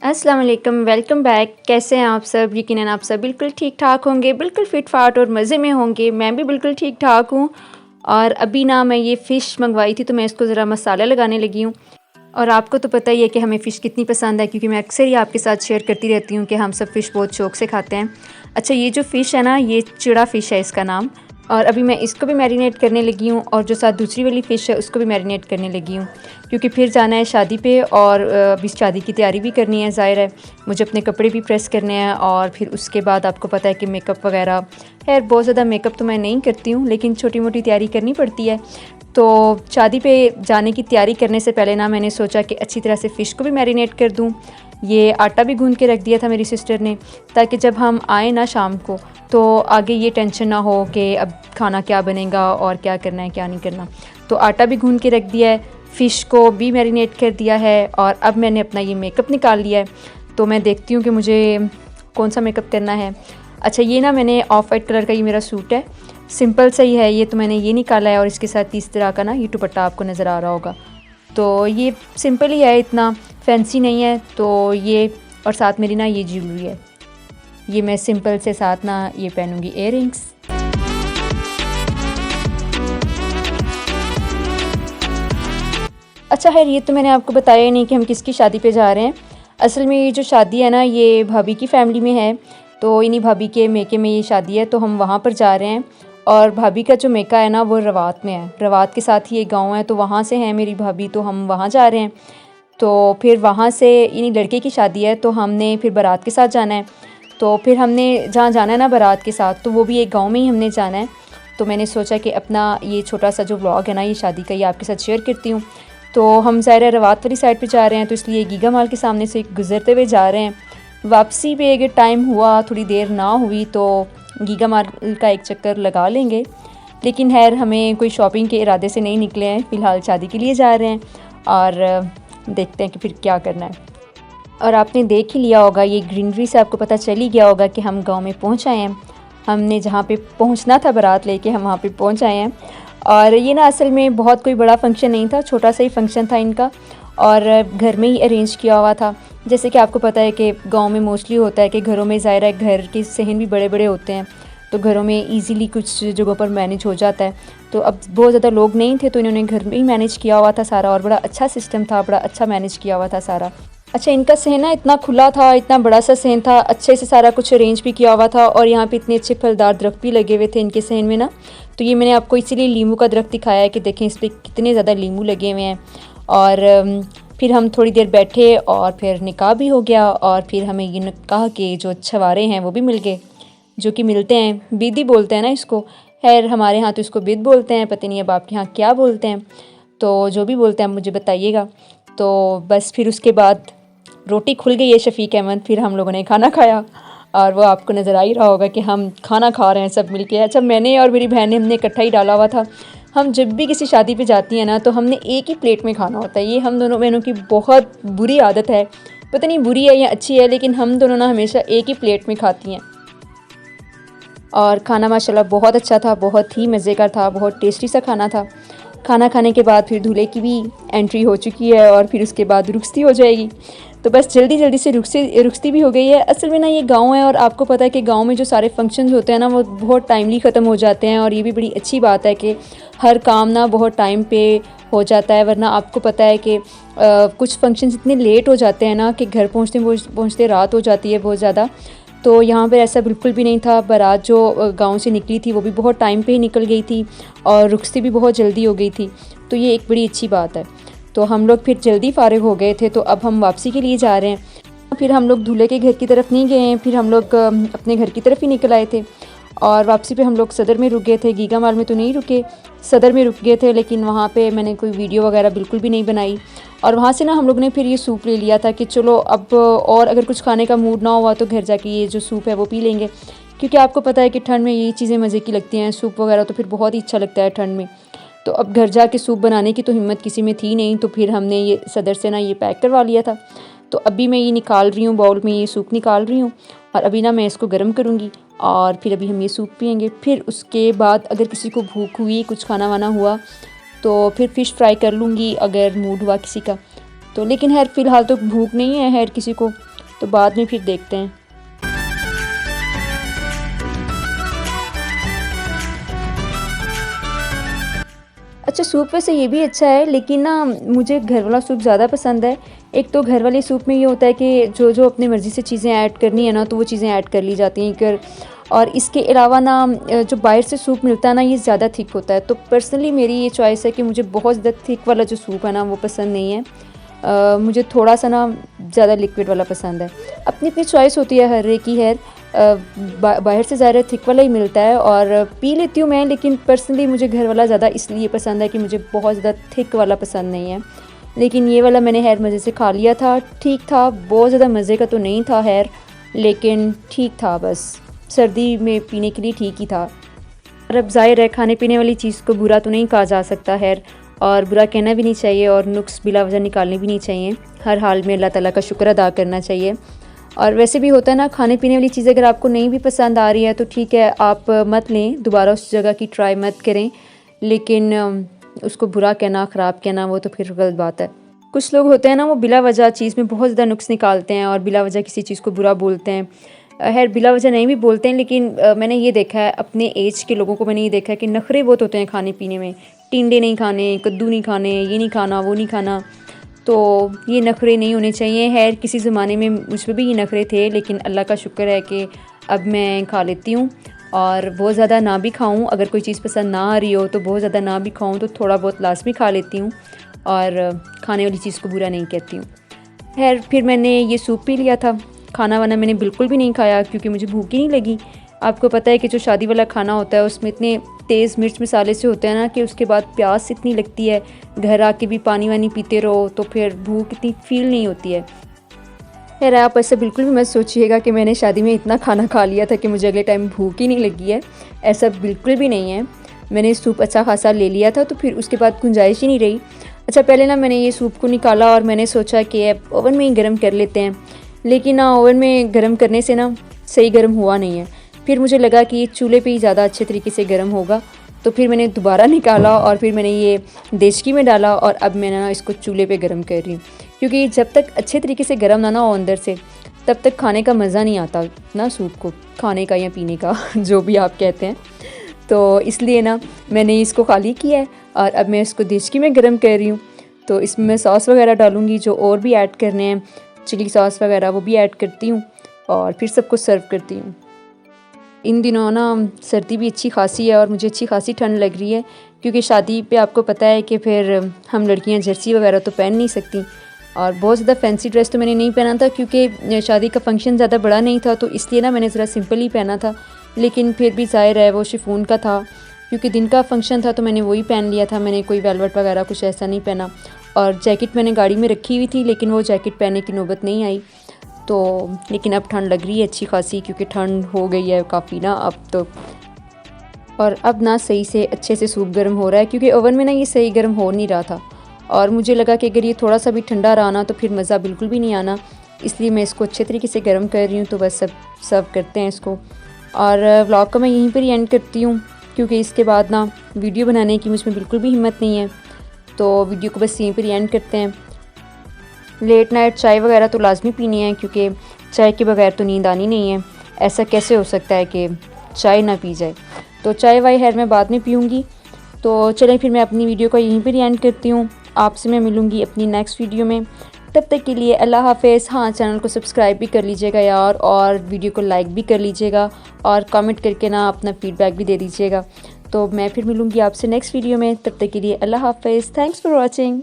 अस्सलाम वालेकुम, welcome back. कैसे हैं आप सब? यकीनन आप सब बिल्कुल ठीक ठाक होंगे, बिल्कुल फ़िट फाट और मज़े में होंगे। मैं भी बिल्कुल ठीक ठाक हूँ। और अभी ना मैं ये फ़िश मंगवाई थी तो मैं इसको ज़रा मसाला लगाने लगी हूँ। और आपको तो पता ही है कि हमें फ़िश कितनी पसंद है, क्योंकि मैं अक्सर ही आपके साथ शेयर करती रहती हूँ कि हम सब फ़िश बहुत शौक़ से खाते हैं। अच्छा, ये जो फ़िश है ना, ये चिड़ा फ़िश है इसका नाम। और अभी मैं इसको भी मैरिनेट करने लगी हूँ और जो साथ दूसरी वाली फ़िश है उसको भी मैरिनेट करने लगी हूँ, क्योंकि फिर जाना है शादी पे और अभी शादी की तैयारी भी करनी है। ज़ाहिर है मुझे अपने कपड़े भी प्रेस करने हैं और फिर उसके बाद आपको पता है कि मेकअप वगैरह। खैर बहुत ज़्यादा मेकअप तो मैं नहीं करती हूँ, लेकिन छोटी मोटी तैयारी करनी पड़ती है। तो शादी पे जाने की तैयारी करने से पहले ना मैंने सोचा कि अच्छी तरह से फ़िश को भी मैरिनेट कर दूँ। ये आटा भी गूँध के रख दिया था मेरी सिस्टर ने, ताकि जब हम आए ना शाम को तो आगे ये टेंशन ना हो कि अब खाना क्या बनेगा और क्या करना है क्या नहीं करना। तो आटा भी गूँध के रख दिया है, फ़िश को भी मैरिनेट कर दिया है और अब मैंने अपना ये मेकअप निकाल लिया है। तो मैं देखती हूँ कि मुझे कौन सा मेकअप करना है। अच्छा, ये ना मैंने ऑफ वाइट कलर का ये मेरा सूट है, सिंपल सा ही है ये, तो मैंने ये निकाला है और इसके साथ इस तरह का ना ये दुपट्टा आपको नज़र आ रहा होगा। तो ये सिंपल ही है, इतना फैंसी नहीं है। तो ये और साथ मेरी ना ये ज्वेलरी है, ये मैं सिंपल से साथ ना ये पहनूँगी इयररिंग्स। अच्छा खैर, ये तो मैंने आपको बताया ही नहीं कि हम किसकी शादी पे जा रहे हैं। असल में ये जो शादी है ना, ये भाभी की फ़ैमिली में है। तो इन्हीं भाभी के मेके में ये शादी है, तो हम वहाँ पर जा रहे हैं। और भाभी का जो मेका है ना वो रवात में है, रवात के साथ ही एक गाँव है, तो वहाँ से है मेरी भाभी, तो हम वहाँ जा रहे हैं। तो फिर वहाँ से इन्हीं लड़के की शादी है, तो हमने फिर बारात के साथ जाना है। तो फिर हमने जहाँ जाना है ना बारात के साथ, तो वो भी एक गाँव में ही हमने जाना है। तो मैंने सोचा कि अपना ये छोटा सा जो व्लॉग है ना ये शादी का, ये आपके साथ शेयर करती हूँ। तो हम ज़ाहिर है रवात वाली साइड पे जा रहे हैं, तो इसलिए गीगा माल के सामने से गुज़रते हुए जा रहे हैं। वापसी पे अगर टाइम हुआ, थोड़ी देर ना हुई, तो गीगा माल का एक चक्कर लगा लेंगे। लेकिन खैर हमें कोई शॉपिंग के इरादे से नहीं निकले हैं, फ़िलहाल शादी के लिए जा रहे हैं और देखते हैं कि फिर क्या करना है। और आपने देख ही लिया होगा, ये ग्रीनरी से आपको पता चल ही गया होगा कि हम गाँव में पहुँच आए हैं। हमने जहाँ पे पहुँचना था बारात लेके, हम वहाँ पे पहुँच आए हैं। और ये ना असल में बहुत कोई बड़ा फंक्शन नहीं था, छोटा सा ही फंक्शन था इनका और घर में ही अरेंज किया हुआ था। जैसे कि आपको पता है कि गांव में मोस्टली होता है कि घरों में ज़ाहिर है घर के सहन भी बड़े बड़े होते हैं, तो घरों में इजीली कुछ जगहों पर मैनेज हो जाता है। तो अब बहुत ज़्यादा लोग नहीं थे, तो इन्होंने घर में ही मैनेज किया हुआ था सारा, और बड़ा अच्छा सिस्टम था, बड़ा अच्छा मैनेज किया हुआ था सारा। अच्छा, इनका सहन ना इतना खुला था, इतना बड़ा सा सहन था, अच्छे से सारा कुछ अरेंज भी किया हुआ था और यहाँ पे इतने अच्छे फलदार दरख्त भी लगे हुए थे इनके सहन में ना। तो ये मैंने आपको इसीलिए लीमू का दरख्त दिखाया है कि देखें इस पर कितने ज़्यादा लीमू लगे हुए हैं। और फिर हम थोड़ी देर बैठे और फिर निकाह भी हो गया और फिर हमें ये निकाह के जो छवारे हैं वो भी मिल गए, जो कि मिलते हैं, बिद बोलते हैं ना इसको। खैर हमारे यहाँ तो इसको बिद बोलते हैं, पता नहीं अब आपके यहाँ क्या बोलते हैं। तो जो भी बोलते हैं मुझे बताइएगा। तो बस फिर उसके बाद रोटी खुल गई है शफ़ीक अहमद, फिर हम लोगों ने खाना खाया और वो आपको नज़र आ ही रहा होगा कि हम खाना खा रहे हैं सब मिलके। अच्छा, मैंने और मेरी बहन ने हमने इकट्ठा ही डाला हुआ था। हम जब भी किसी शादी पे जाती हैं ना तो हमने एक ही प्लेट में खाना होता है। ये हम दोनों बहनों की बहुत बुरी आदत है, पता नहीं बुरी है या अच्छी है, लेकिन हम दोनों ना हमेशा एक ही प्लेट में खाती हैं। और खाना माशाल्लाह बहुत अच्छा था, बहुत ही मज़े का था, बहुत टेस्टी सा खाना था। खाना खाने के बाद फिर दूल्हे की भी एंट्री हो चुकी है और फिर उसके बाद रुखसती हो जाएगी। तो बस जल्दी जल्दी से रुखसती भी हो गई है। असल में ना ये गांव है और आपको पता है कि गांव में जो सारे फंक्शंस होते हैं ना वो बहुत टाइमली ख़त्म हो जाते हैं, और ये भी बड़ी अच्छी बात है कि हर काम ना बहुत टाइम पे हो जाता है। वरना आपको पता है कि कुछ फंक्शंस इतने लेट हो जाते हैं ना कि घर पहुँचते पहुँचते रात हो जाती है बहुत ज़्यादा। तो यहाँ पर ऐसा बिल्कुल भी नहीं था। बारात जो गांव से निकली थी वो भी बहुत टाइम पे ही निकल गई थी और रुखसती भी बहुत जल्दी हो गई थी। तो ये एक बड़ी अच्छी बात है। तो हम लोग फिर जल्दी फ़ारिग हो गए थे, तो अब हम वापसी के लिए जा रहे हैं। फिर हम लोग दूल्हे के घर की तरफ नहीं गए हैं, फिर हम लोग अपने घर की तरफ ही निकल आए थे। और वापसी पे हम लोग सदर में रुक गए थे, गीगा माल में तो नहीं रुके, सदर में रुक गए थे। लेकिन वहाँ पे मैंने कोई वीडियो वगैरह बिल्कुल भी नहीं बनाई। और वहाँ से ना हम लोग ने फिर ये सूप ले लिया था कि चलो अब और अगर कुछ खाने का मूड ना हुआ तो घर जाके ये जो सूप है वो पी लेंगे, क्योंकि आपको पता है कि ठंड में ये चीज़ें मज़े की लगती हैं, सूप वगैरह तो फिर बहुत ही अच्छा लगता है ठंड में। तो अब घर जाके सूप बनाने की तो हिम्मत किसी में थी नहीं, तो फिर हमने ये सदर से ना ये पैक करवा लिया था। तो अभी मैं ये निकाल रही हूँ, बाउल में ये सूप निकाल रही हूँ और अभी ना मैं इसको गर्म करूँगी और फिर अभी हम ये सूप पियेंगे। फिर उसके बाद अगर किसी को भूख हुई, कुछ खाना वाना हुआ, तो फिर फ़िश फ्राई कर लूँगी अगर मूड हुआ किसी का। तो लेकिन खैर फ़िलहाल तो भूख नहीं है खैर किसी को, तो बाद में फिर देखते हैं। अच्छा, सूप वैसे ये भी अच्छा है, लेकिन ना मुझे घर वाला सूप ज़्यादा पसंद है। एक तो घर वाले सूप में ये होता है कि जो जो अपनी मर्ज़ी से चीज़ें ऐड करनी है ना, तो वो चीज़ें ऐड कर ली जाती हैं कर। और इसके अलावा ना जो बाहर से सूप मिलता है ना, ये ज़्यादा थिक होता है। तो पर्सनली मेरी ये चॉइस है कि मुझे बहुत ज़्यादा थिक वाला जो सूप है ना, वो पसंद नहीं है। मुझे थोड़ा सा ना ज़्यादा लिक्विड वाला पसंद है। अपनी अपनी चॉइस होती है हर एक की है। बाहर से ज़्यादा थिक वाला ही मिलता है और पी लेती हूँ मैं, लेकिन पर्सनली मुझे घर वाला ज़्यादा इसलिए पसंद है कि मुझे बहुत ज़्यादा थिक वाला पसंद नहीं है। लेकिन ये वाला मैंने खैर मज़े से खा लिया था, ठीक था। बहुत ज़्यादा मज़े का तो नहीं था खैर, लेकिन ठीक था, बस सर्दी में पीने के लिए ठीक ही था। और अब ज़ाहिर है, खाने पीने वाली चीज़ को बुरा तो नहीं कहा जा सकता खैर, और बुरा कहना भी नहीं चाहिए और नुक्स बिला वजह निकालने भी नहीं चाहिए। हर हाल में अल्लाह ताला का शुक्र अदा करना चाहिए। और वैसे भी होता है ना, खाने पीने वाली चीज़ अगर आपको नहीं भी पसंद आ रही है तो ठीक है, आप मत लें, दोबारा उस जगह की ट्राई मत करें। लेकिन उसको बुरा कहना, ख़राब कहना, वो तो फिर गलत बात है। कुछ लोग होते हैं ना, वो बिला वजह चीज़ में बहुत ज़्यादा नुक्स निकालते हैं और बिला वजह किसी चीज़ को बुरा बोलते हैं। खैर बिला वजह नहीं भी बोलते हैं, लेकिन मैंने ये देखा है अपने एज के लोगों को, मैंने ये देखा है कि नखरे बहुत होते हैं खाने पीने में। टिंडे नहीं खाने, कद्दू नहीं खाने, ये नहीं खाना, वो नहीं खाना। तो ये नखरे नहीं होने चाहिए। खैर किसी ज़माने में मुझ पर भी ये नखरे थे, लेकिन अल्लाह का शुक्र है कि अब मैं खा लेती हूँ। और बहुत ज़्यादा ना भी खाऊँ, अगर कोई चीज़ पसंद ना आ रही हो तो बहुत ज़्यादा ना भी खाऊँ तो थोड़ा बहुत लाजमी खा लेती हूँ, और खाने वाली चीज़ को बुरा नहीं कहती हूँ। खैर फिर मैंने ये सूप पी लिया था। खाना वाना मैंने बिल्कुल भी नहीं खाया क्योंकि मुझे भूख ही नहीं लगी। आपको पता है कि जो शादी वाला खाना होता है उसमें इतने तेज़ मिर्च मसाले से होते हैं ना कि उसके बाद प्यास इतनी लगती है, घर आके भी पानी वानी पीते रहो तो फिर भूख इतनी फील नहीं होती है। खैर आप ऐसा बिल्कुल भी मत सोचिएगा कि मैंने शादी में इतना खाना खा लिया था कि मुझे अगले टाइम भूख ही नहीं लगी है, ऐसा बिल्कुल भी नहीं है। मैंने सूप अच्छा खासा ले लिया था तो फिर उसके बाद गुंजाइश ही नहीं रही। अच्छा, पहले ना मैंने ये सूप को निकाला और मैंने सोचा कि अब ओवन में ही गर्म कर लेते हैं, लेकिन ना ओवन में गर्म करने से ना सही गर्म हुआ नहीं है। फिर मुझे लगा कि ये चूल्हे पे ही ज़्यादा अच्छे तरीके से गर्म होगा, तो फिर मैंने दोबारा निकाला और फिर मैंने ये देचकी में डाला और अब मैं ना इसको चूल्हे पे गर्म कर रही हूँ। क्योंकि जब तक अच्छे तरीके से गर्म ना हो अंदर से, तब तक खाने का मज़ा नहीं आता ना, सूप को खाने का या पीने का जो भी आप कहते हैं। तो इसलिए ना मैंने इसको खाली किया है और अब मैं इसको देचकी में गर्म कर रही हूँ। तो इसमें मैं सॉस वगैरह डालूँगी, जो और भी ऐड करने हैं, चिली सॉस वगैरह वो भी ऐड करती हूँ और फिर सबको सर्व करती हूँ। इन दिनों ना सर्दी भी अच्छी खासी है और मुझे अच्छी खासी ठंड लग रही है, क्योंकि शादी पे आपको पता है कि फिर हम लड़कियां जर्सी वगैरह तो पहन नहीं सकती। और बहुत ज़्यादा फैंसी ड्रेस तो मैंने नहीं पहना था क्योंकि शादी का फंक्शन ज़्यादा बड़ा नहीं था, तो इसलिए ना मैंने ज़रा सिंपल ही पहना था। लेकिन फिर भी ज़ाहिर है वो शिफॉन का था, क्योंकि दिन का फंक्शन था तो मैंने वही पहन लिया था। मैंने कोई वेलवेट वगैरह कुछ ऐसा नहीं पहना। और जैकेट मैंने गाड़ी में रखी हुई थी, लेकिन वो जैकेट पहनने की नौबत नहीं आई। तो लेकिन अब ठंड लग रही है अच्छी खासी, क्योंकि ठंड हो गई है काफ़ी ना अब तो। और अब ना सही से अच्छे से सूप गर्म हो रहा है, क्योंकि ओवन में ना ये सही गर्म हो नहीं रहा था और मुझे लगा कि अगर ये थोड़ा सा भी ठंडा रहा ना तो फिर मज़ा बिल्कुल भी नहीं आना। इसलिए मैं इसको अच्छे तरीके से गर्म कर रही हूँ। तो बस सब सर्व करते हैं इसको, और व्लॉग का मैं यहीं पर ही एंड करती हूँ, क्योंकि इसके बाद ना वीडियो बनाने की मुझ में बिल्कुल भी हिम्मत नहीं है। तो वीडियो को बस यहीं पर ही एंड करते हैं। लेट नाइट चाय वगैरह तो लाजमी पीनी है, क्योंकि चाय के बगैर तो नींद आनी नहीं है। ऐसा कैसे हो सकता है कि चाय ना पी जाए। तो चाय वाय खैर मैं बाद में पीऊँगी। तो चलें फिर मैं अपनी वीडियो को यहीं पर एंड करती हूँ। आपसे मैं मिलूँगी अपनी नेक्स्ट वीडियो में। तब तक के लिए अल्लाह हाफ़िज़। हाँ, चैनल को सब्सक्राइब भी कर लीजिएगा यार, और वीडियो को लाइक भी कर लीजिएगा और कमेंट करके ना अपना फ़ीडबैक भी दे दीजिएगा। तो मैं फिर मिलूँगी आपसे नेक्स्ट वीडियो में। तब तक के लिए अल्लाह हाफ़िज़। Thanks for watching.